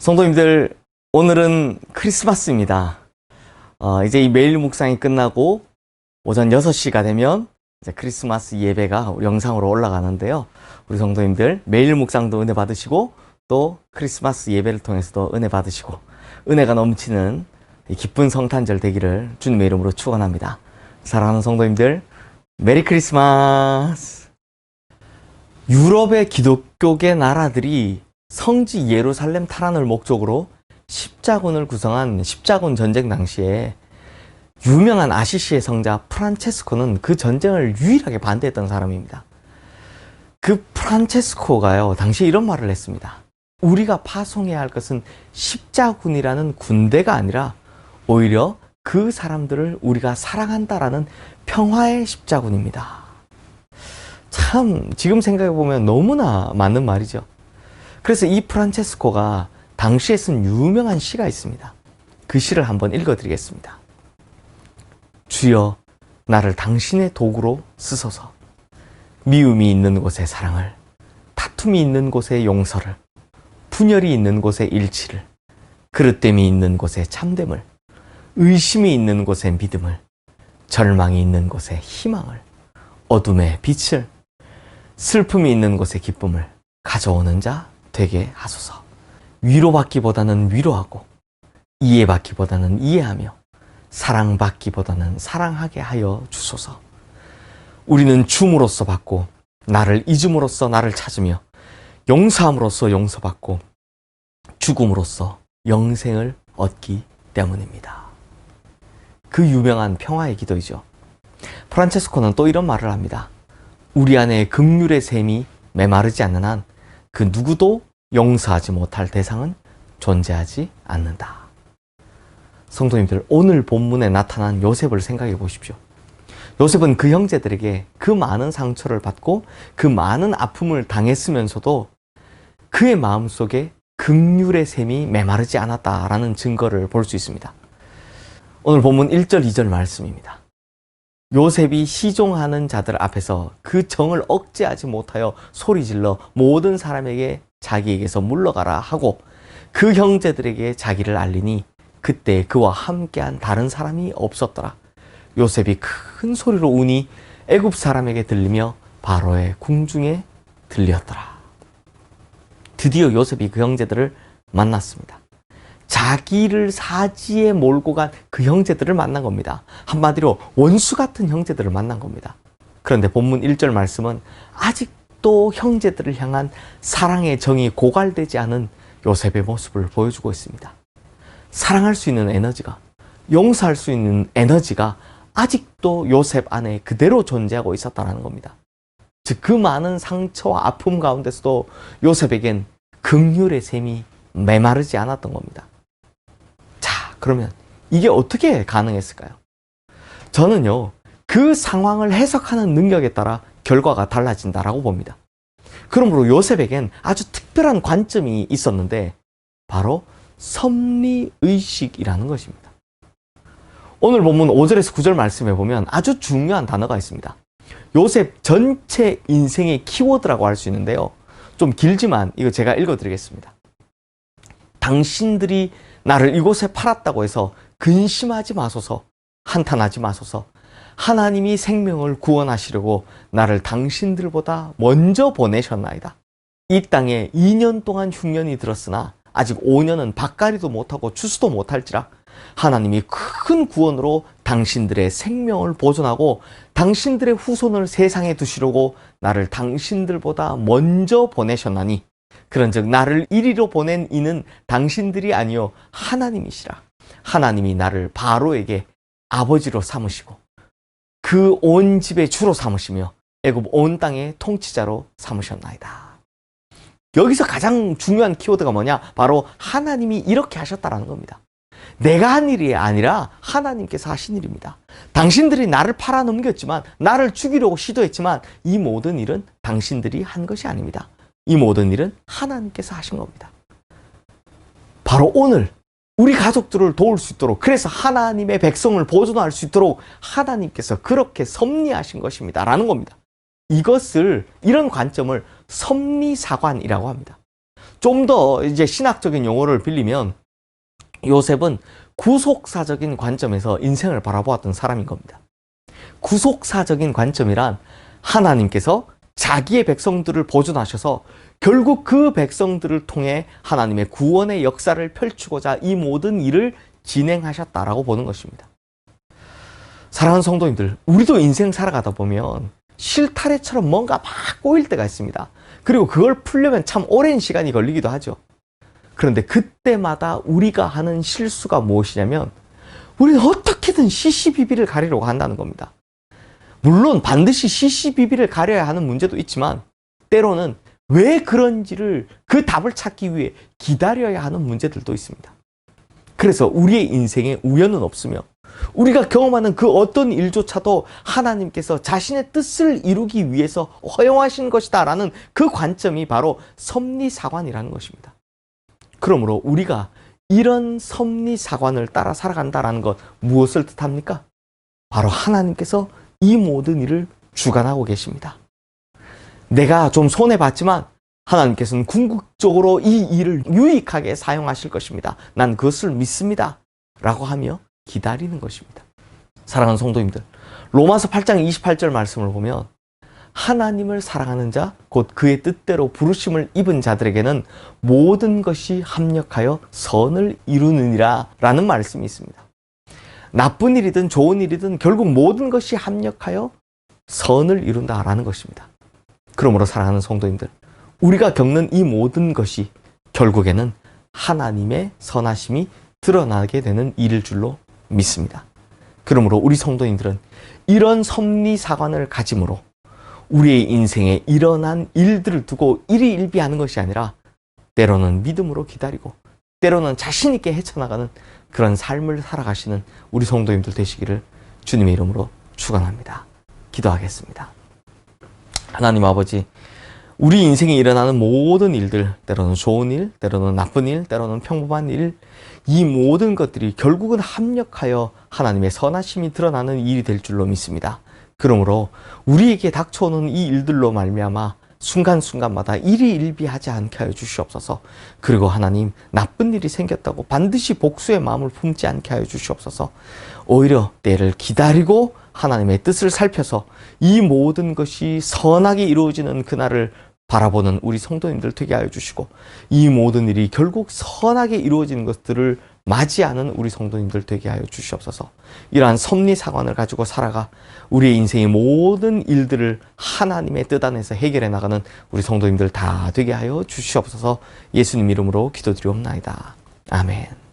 성도님들, 오늘은 크리스마스입니다. 이제 이 매일 묵상이 끝나고 오전 6시가 되면 이제 크리스마스 예배가 우리 영상으로 올라가는데요. 우리 성도님들 매일 묵상도 은혜 받으시고 또 크리스마스 예배를 통해서도 은혜 받으시고 은혜가 넘치는 이 기쁜 성탄절 되기를 주님의 이름으로 축원합니다. 사랑하는 성도님들, 메리 크리스마스! 유럽의 기독교계 나라들이 성지 예루살렘 탈환을 목적으로 십자군을 구성한 십자군 전쟁 당시에 유명한 아시시의 성자 프란체스코는 그 전쟁을 유일하게 반대했던 사람입니다. 그 프란체스코가요, 당시 이런 말을 했습니다. 우리가 파송해야 할 것은 십자군이라는 군대가 아니라 오히려 그 사람들을 우리가 사랑한다라는 평화의 십자군입니다. 참 지금 생각해 보면 너무나 맞는 말이죠. 그래서 이 프란체스코가 당시에 쓴 유명한 시가 있습니다. 그 시를 한번 읽어드리겠습니다. 주여, 나를 당신의 도구로 쓰소서. 미움이 있는 곳에 사랑을, 다툼이 있는 곳에 용서를, 분열이 있는 곳에 일치를, 그릇됨이 있는 곳에 참됨을, 의심이 있는 곳에 믿음을, 절망이 있는 곳에 희망을, 어둠에 빛을, 슬픔이 있는 곳에 기쁨을 가져오는 자 되게 하소서. 위로받기보다는 위로하고, 이해받기보다는 이해하며, 사랑받기보다는 사랑하게 하여 주소서. 우리는 줌으로써 받고, 나를 잊음으로써 나를 찾으며, 용서함으로써 용서받고, 죽음으로써 영생을 얻기 때문입니다. 그 유명한 평화의 기도이죠. 프란체스코는 또 이런 말을 합니다. 우리 안에 긍휼의 샘이 메마르지 않는 한 그 누구도 용서하지 못할 대상은 존재하지 않는다. 성도님들, 오늘 본문에 나타난 요셉을 생각해 보십시오. 요셉은 그 형제들에게 그 많은 상처를 받고 그 많은 아픔을 당했으면서도 그의 마음속에 긍휼의 샘이 메마르지 않았다라는 증거를 볼 수 있습니다. 오늘 본문 1절, 2절 말씀입니다. 요셉이 시종하는 자들 앞에서 그 정을 억제하지 못하여 소리질러 모든 사람에게 자기에게서 물러가라 하고 그 형제들에게 자기를 알리니 그때 그와 함께한 다른 사람이 없었더라. 요셉이 큰 소리로 우니 애굽 사람에게 들리며 바로의 궁중에 들렸더라. 드디어 요셉이 그 형제들을 만났습니다. 자기를 사지에 몰고 간 그 형제들을 만난 겁니다. 한마디로 원수 같은 형제들을 만난 겁니다. 그런데 본문 1절 말씀은 아직도 형제들을 향한 사랑의 정이 고갈되지 않은 요셉의 모습을 보여주고 있습니다. 사랑할 수 있는 에너지가, 용서할 수 있는 에너지가 아직도 요셉 안에 그대로 존재하고 있었다는 겁니다. 즉, 그 많은 상처와 아픔 가운데서도 요셉에겐 긍휼의 샘이 메마르지 않았던 겁니다. 자, 그러면 이게 어떻게 가능했을까요? 저는요, 그 상황을 해석하는 능력에 따라 결과가 달라진다라고 봅니다. 그러므로 요셉에겐 아주 특별한 관점이 있었는데 바로 섭리의식이라는 것입니다. 오늘 본문 5절에서 9절 말씀에 보면 아주 중요한 단어가 있습니다. 요셉 전체 인생의 키워드라고 할 수 있는데요. 좀 길지만 이거 제가 읽어드리겠습니다. 당신들이 나를 이곳에 팔았다고 해서 근심하지 마소서, 한탄하지 마소서. 하나님이 생명을 구원하시려고 나를 당신들보다 먼저 보내셨나이다. 이 땅에 2년 동안 흉년이 들었으나 아직 5년은 밭갈이도 못하고 추수도 못할지라 하나님이 큰 구원으로 당신들의 생명을 보존하고 당신들의 후손을 세상에 두시려고 나를 당신들보다 먼저 보내셨나니 그런즉 나를 이리로 보낸 이는 당신들이 아니요 하나님이시라. 하나님이 나를 바로에게 아버지로 삼으시고 그 온 집의 주로 삼으시며 애굽 온 땅의 통치자로 삼으셨나이다. 여기서 가장 중요한 키워드가 뭐냐? 바로 하나님이 이렇게 하셨다라는 겁니다. 내가 한 일이 아니라 하나님께서 하신 일입니다. 당신들이 나를 팔아넘겼지만, 나를 죽이려고 시도했지만 이 모든 일은 당신들이 한 것이 아닙니다. 이 모든 일은 하나님께서 하신 겁니다. 바로 오늘 우리 가족들을 도울 수 있도록, 그래서 하나님의 백성을 보존할 수 있도록 하나님께서 그렇게 섭리하신 것입니다 라는 겁니다. 이런 관점을 섭리사관이라고 합니다. 좀 더 이제 신학적인 용어를 빌리면 요셉은 구속사적인 관점에서 인생을 바라보았던 사람인 겁니다. 구속사적인 관점이란 하나님께서 자기의 백성들을 보존하셔서 결국 그 백성들을 통해 하나님의 구원의 역사를 펼치고자 이 모든 일을 진행하셨다라고 보는 것입니다. 사랑하는 성도님들, 우리도 인생 살아가다 보면 실타래처럼 뭔가 막 꼬일 때가 있습니다. 그리고 그걸 풀려면 참 오랜 시간이 걸리기도 하죠. 그런데 그때마다 우리가 하는 실수가 무엇이냐면 우리는 어떻게든 시시비비를 가리려고 한다는 겁니다. 물론 반드시 시시비비를 가려야 하는 문제도 있지만 때로는 왜 그런지를 그 답을 찾기 위해 기다려야 하는 문제들도 있습니다. 그래서 우리의 인생에 우연은 없으며 우리가 경험하는 그 어떤 일조차도 하나님께서 자신의 뜻을 이루기 위해서 허용하신 것이다 라는 그 관점이 바로 섭리사관이라는 것입니다. 그러므로 우리가 이런 섭리사관을 따라 살아간다는 것 무엇을 뜻합니까? 바로 하나님께서 이 모든 일을 주관하고 계십니다. 내가 좀 손해봤지만 하나님께서는 궁극적으로 이 일을 유익하게 사용하실 것입니다. 난 그것을 믿습니다. 라고 하며 기다리는 것입니다. 사랑하는 성도님들, 로마서 8장 28절 말씀을 보면 하나님을 사랑하는 자, 곧 그의 뜻대로 부르심을 입은 자들에게는 모든 것이 합력하여 선을 이루느니라 라는 말씀이 있습니다. 나쁜 일이든 좋은 일이든 결국 모든 것이 합력하여 선을 이룬다라는 것입니다. 그러므로 사랑하는 성도님들, 우리가 겪는 이 모든 것이 결국에는 하나님의 선하심이 드러나게 되는 일일 줄로 믿습니다. 그러므로 우리 성도님들은 이런 섭리사관을 가짐으로 우리의 인생에 일어난 일들을 두고 일희일비하는 것이 아니라 때로는 믿음으로 기다리고 때로는 자신 있게 헤쳐나가는 그런 삶을 살아가시는 우리 성도님들 되시기를 주님의 이름으로 축원합니다. 기도하겠습니다. 하나님 아버지, 우리 인생에 일어나는 모든 일들, 때로는 좋은 일, 때로는 나쁜 일, 때로는 평범한 일, 이 모든 것들이 결국은 합력하여 하나님의 선하심이 드러나는 일이 될 줄로 믿습니다. 그러므로 우리에게 닥쳐오는 이 일들로 말미암아 순간순간마다 일희일비하지 않게 하여 주시옵소서. 그리고 하나님, 나쁜 일이 생겼다고 반드시 복수의 마음을 품지 않게 하여 주시옵소서. 오히려 때를 기다리고 하나님의 뜻을 살펴서 이 모든 것이 선하게 이루어지는 그날을 바라보는 우리 성도님들 되게 하여 주시고, 이 모든 일이 결국 선하게 이루어지는 것들을 맞이하는 우리 성도님들 되게 하여 주시옵소서. 이러한 섭리사관을 가지고 살아가 우리의 인생의 모든 일들을 하나님의 뜻 안에서 해결해 나가는 우리 성도님들 다 되게 하여 주시옵소서. 예수님 이름으로 기도드리옵나이다. 아멘.